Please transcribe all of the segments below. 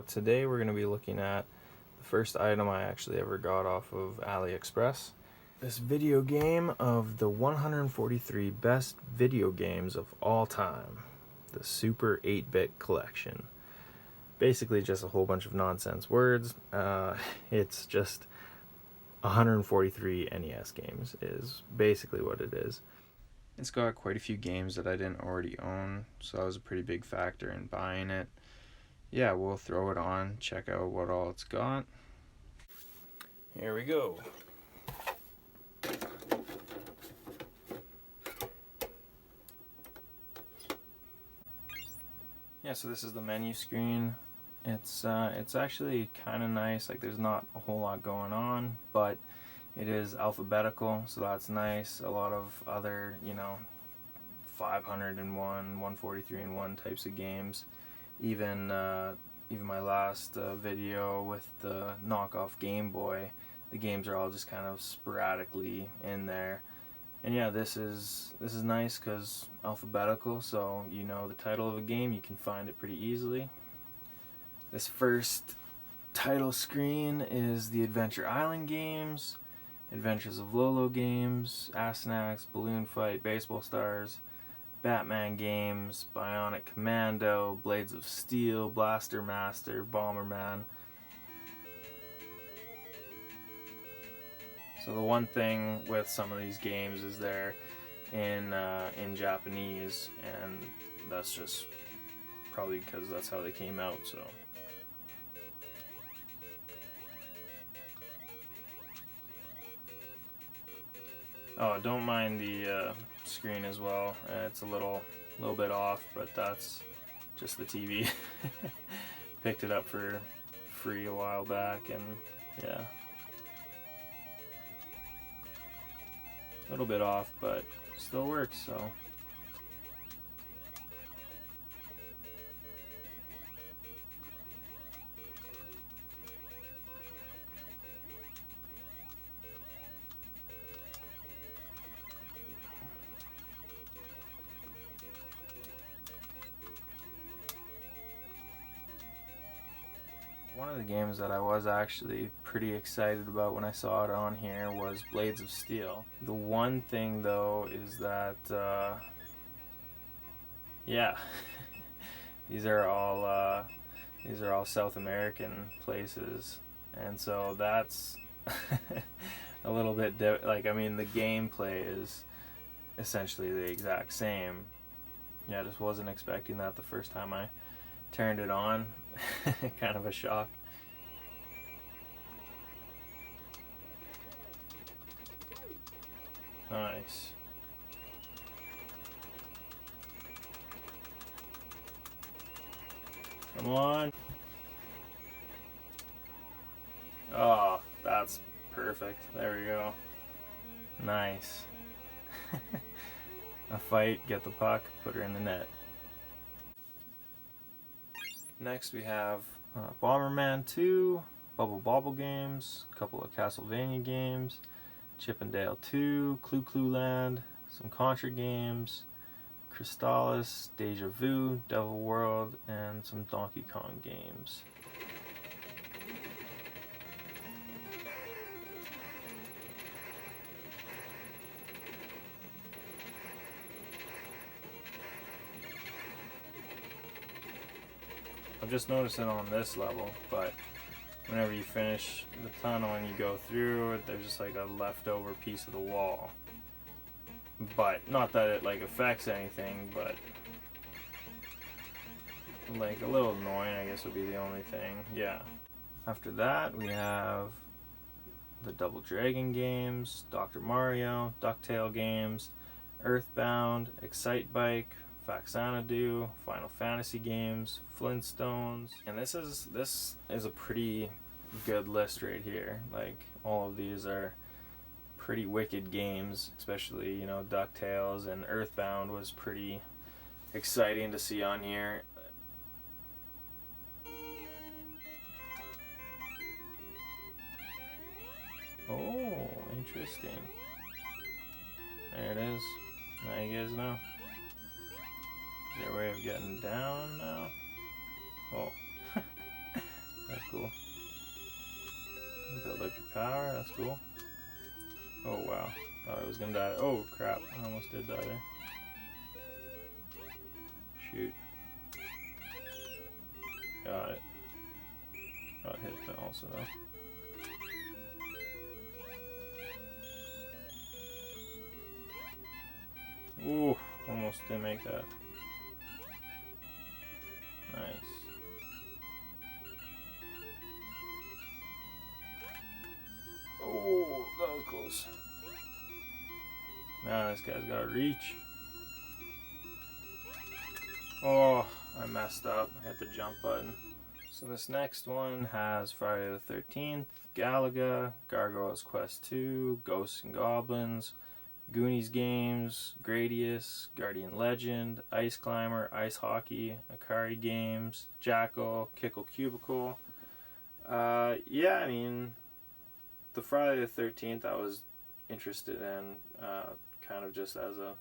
today we're going to be looking at the first item I actually ever got off of AliExpress. This video game of the 143 best video games of all time. The Super 8-Bit Collection. Basically just a whole bunch of nonsense words. It's just 143 NES games is basically what it is. It's got quite a few games that I didn't already own, so that was a pretty big factor in buying it. Yeah, we'll throw it on, check out what all it's got. Here we go. Yeah, so this is the menu screen. It's actually kind of nice. Like, there's not a whole lot going on, but it is alphabetical, so that's nice. A lot of other, 501, 143 and 1 types of games. Even my last video with the knockoff Game Boy, the games are all just kind of sporadically in there. And yeah, this is nice because alphabetical, so you know the title of a game, you can find it pretty easily. This first title screen is the Adventure Island games, Adventures of Lolo games, Astyanax, Balloon Fight, Baseball Stars, Batman games, Bionic Commando, Blades of Steel, Blaster Master, Bomberman. So the one thing with some of these games is they're in Japanese, and that's just probably because that's how they came out. So. Oh, don't mind the screen as well. It's a little bit off, but that's just the TV. Picked it up for free a while back, and yeah. A little bit off, but still works, so. One of the games that I was actually pretty excited about when I saw it on here was Blades of Steel. The one thing though is that, yeah, these are all South American places, and so that's a little bit the gameplay is essentially the exact same. Yeah, I just wasn't expecting that the first time I turned it on. Kind of a shock. Nice. Come on. Oh, that's perfect. There we go. Nice. A fight, get the puck, put her in the net. Next we have Bomberman 2, Bubble Bobble games, a couple of Castlevania games, Chip 'n Dale 2, Clue Clue Land, some Contra games, Crystallis, Deja Vu, Devil World, and some Donkey Kong games. I'm just noticing on this level, but whenever you finish the tunnel and you go through, there's just like a leftover piece of the wall. But not that it like affects anything, but like a little annoying, I guess would be the only thing. Yeah. After that, we have the Double Dragon games, Dr. Mario, DuckTale games, Earthbound, Excite Bike, Faxanadu, Final Fantasy games, Flintstones, and this is a pretty good list right here. Like, all of these are pretty wicked games, especially, DuckTales, and Earthbound was pretty exciting to see on here. Oh, interesting. There it is. Now you guys know. Is there a way of getting down now? Oh. power. That's cool. Oh wow. Thought I was gonna die. Oh crap. I almost did die there. Shoot. Got it. Got hit also though. Ooh, almost didn't make that. Nice. Oh, that was close. Man, this guy's got reach. Oh, I messed up. I hit the jump button. So this next one has Friday the 13th, Galaga, Gargoyle's Quest 2, Ghosts and Goblins, Goonies Games, Gradius, Guardian Legend, Ice Climber, Ice Hockey, Akari Games, Jackal, Kickle Cubicle. Yeah, I mean, the Friday the 13th I was interested in, kind of just as a,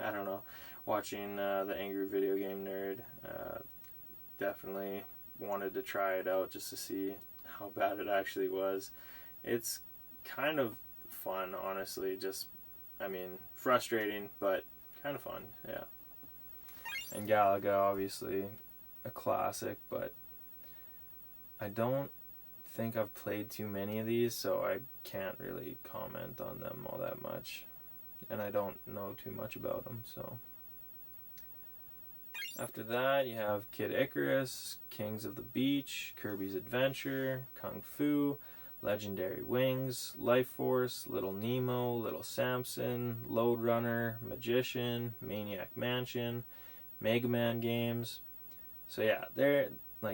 I don't know, watching the Angry Video Game Nerd. Definitely wanted to try it out just to see how bad it actually was. It's kind of fun, honestly. Just, I mean, frustrating, but kind of fun, yeah. And Galaga, obviously, a classic, but I don't think I've played too many of these, so I can't really comment on them all that much. And I don't know too much about them, so. After that, you have Kid Icarus, Kings of the Beach, Kirby's Adventure, Kung Fu, Legendary Wings, Life Force, Little Nemo, Little Samson, Lode Runner, Magician, Maniac Mansion, Mega Man games. So yeah,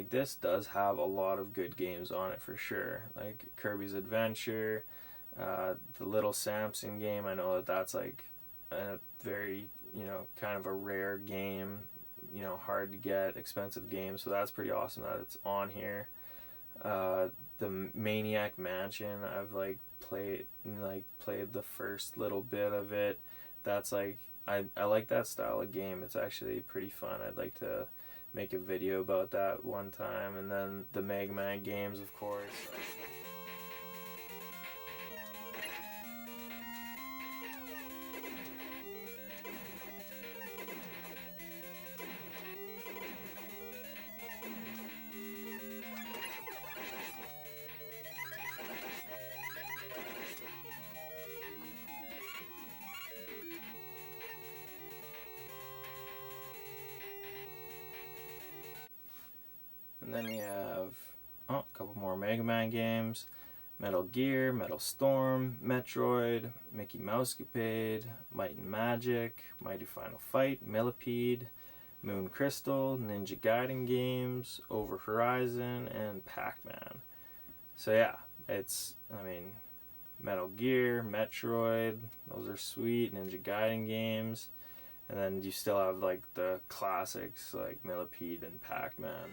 this does have a lot of good games on it for sure. Like Kirby's Adventure, the Little Samson game. I know that's like a very, kind of a rare game. Hard to get, expensive game, so that's pretty awesome that it's on here. The Maniac Mansion, I've played the first little bit of it. That's I like that style of game. It's actually pretty fun. I'd like to make a video about that one time. And then the Mega Man games, of course. And then we have a couple more Mega Man games. Metal Gear, Metal Storm, Metroid, Mickey Mousecapade, Might and Magic, Mighty Final Fight, Millipede, Moon Crystal, Ninja Gaiden games, Over Horizon, and Pac-Man. So yeah, Metal Gear, Metroid, those are sweet, Ninja Gaiden games. And then you still have the classics like Millipede and Pac-Man.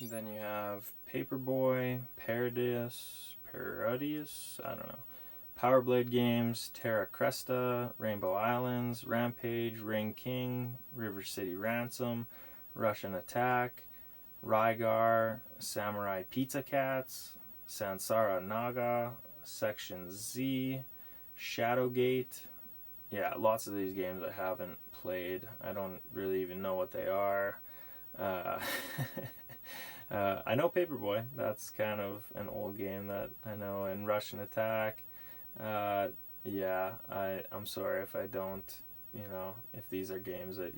Then you have Paperboy, Parodius, I don't know, Power Blade games, Terra Cresta, Rainbow Islands, Rampage, Ring King, River City Ransom, Russian Attack, Rygar, Samurai Pizza Cats, Sansara Naga, Section Z, Shadowgate. Yeah, lots of these games I haven't played. I don't really even know what they are. I know Paperboy. That's kind of an old game that I know. And Russian Attack. Yeah, I'm sorry if I don't, if these are games that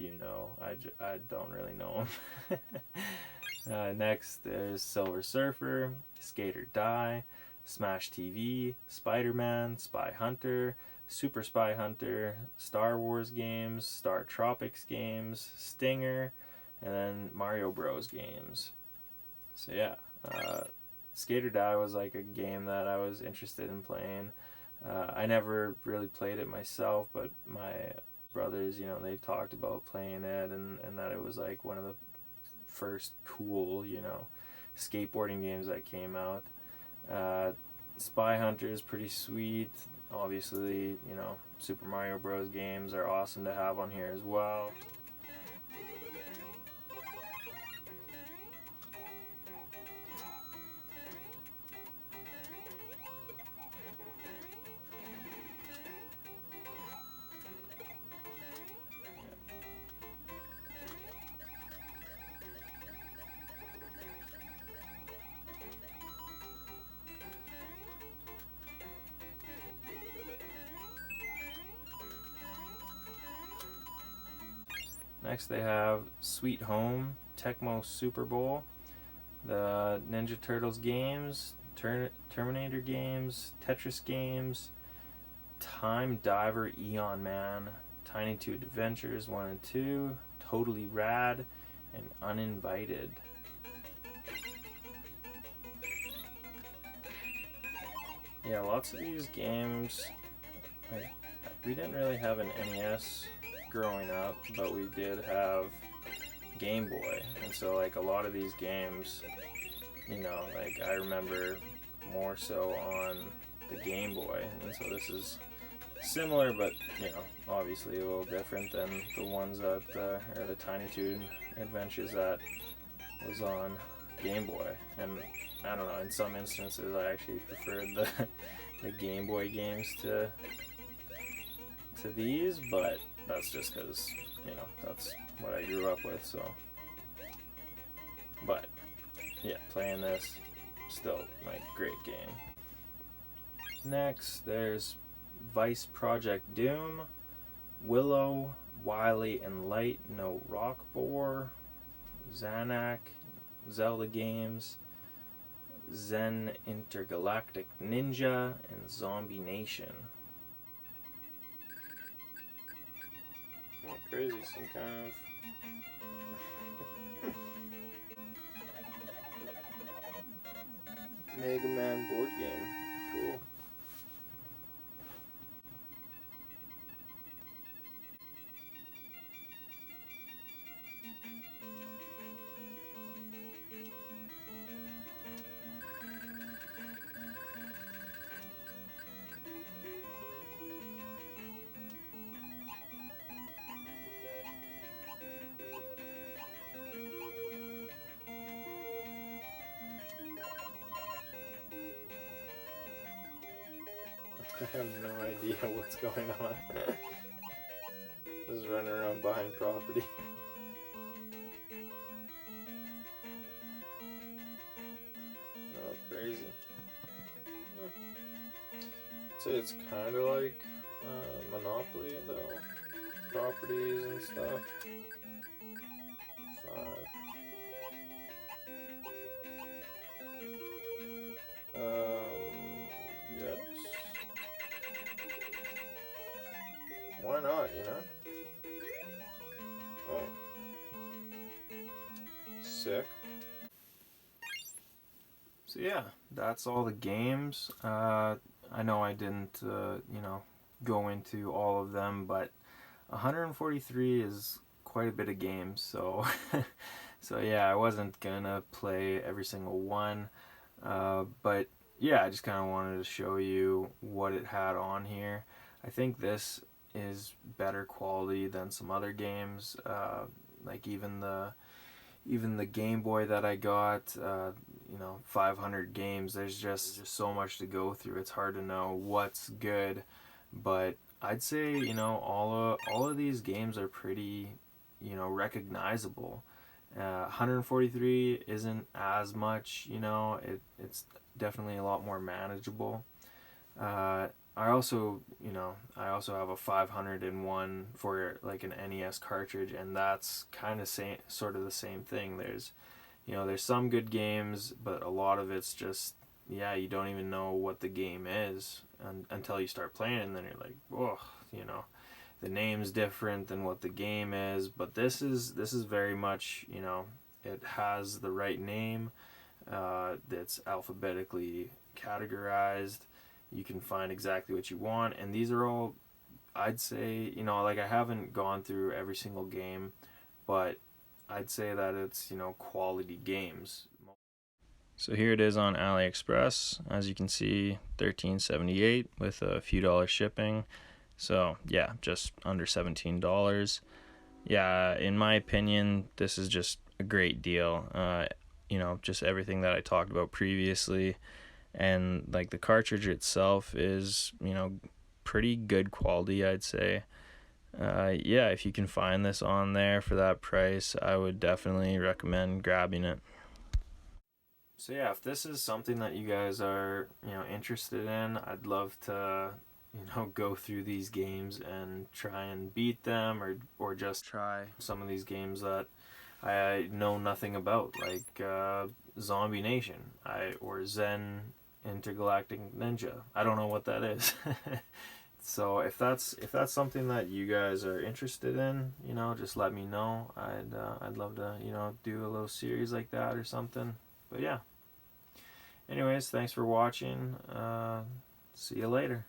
I don't really know them. Next there's Silver Surfer, Skate or Die, Smash TV, Spider-Man, Spy Hunter, Super Spy Hunter, Star Wars games, Star Tropics games, Stinger, and then Mario Bros games. So yeah, Skate or Die was like a game that I was interested in playing. I never really played it myself, but my brothers, they talked about playing it, and that it was like one of the first cool, skateboarding games that came out. Spy Hunter is pretty sweet. Obviously, Super Mario Bros. Games are awesome to have on here as well. Next they have Sweet Home, Tecmo Super Bowl, the Ninja Turtles games, Terminator games, Tetris games, Time Diver Eon Man, Tiny Toon Adventures 1 and 2, Totally Rad, and Uninvited. Yeah, lots of these games, we didn't really have an NES growing up, but we did have Game Boy, and so like a lot of these games, like I remember more so on the Game Boy, and so this is similar, but obviously a little different than the ones that are the Tiny Toon Adventures that was on Game Boy. And I don't know, in some instances I actually preferred the Game Boy games to these, but that's just because that's what I grew up with. So, but yeah, playing this, still like great game. Next there's Vice Project Doom, Willow, Wily and Light, No Rock Boar, Zanak, Zelda games, Zen Intergalactic Ninja, and Zombie Nation. Oh, crazy, some kind of Mega Man board game. Cool. I have no idea what's going on. Just running around buying property. Oh, crazy. So it's kind of like Monopoly, though. Properties and stuff. 5. Yes. Why not, Oh. Sick. So yeah, that's all the games. I know I didn't, go into all of them, but 143 is quite a bit of games, so so yeah, I wasn't gonna play every single one, but yeah, I just kind of wanted to show you what it had on here. I think this is better quality than some other games, like even the Game Boy that I got, 500 games. There's just so much to go through. It's hard to know what's good, but I'd say all of these games are pretty recognizable. 143 isn't as much, it's definitely a lot more manageable. I also have a 501 for like an NES cartridge, and that's kind of sort of the same thing. There's some good games, but a lot of it's just, you don't even know what the game is, until you start playing, and then you're like, whoa, the name's different than what the game is. But this is very much, it has the right name. That's alphabetically categorized. You can find exactly what you want, and these are all, I'd say, like, I haven't gone through every single game, but I'd say that it's, quality games. So here it is on AliExpress. As you can see, $13.78 with a few dollars shipping. So yeah, just under $17. Yeah, in my opinion, this is just a great deal. Just everything that I talked about previously, and like the cartridge itself is, pretty good quality, I'd say. Yeah, if you can find this on there for that price, I would definitely recommend grabbing it. So yeah, if this is something that you guys are, interested in, I'd love to, go through these games and try and beat them, or just try some of these games that I know nothing about, like Zombie Nation, or Zen Intergalactic Ninja. I don't know what that is. So if that's something that you guys are interested in, just let me know. I'd love to, do a little series like that or something. But yeah. Anyways, thanks for watching. See you later.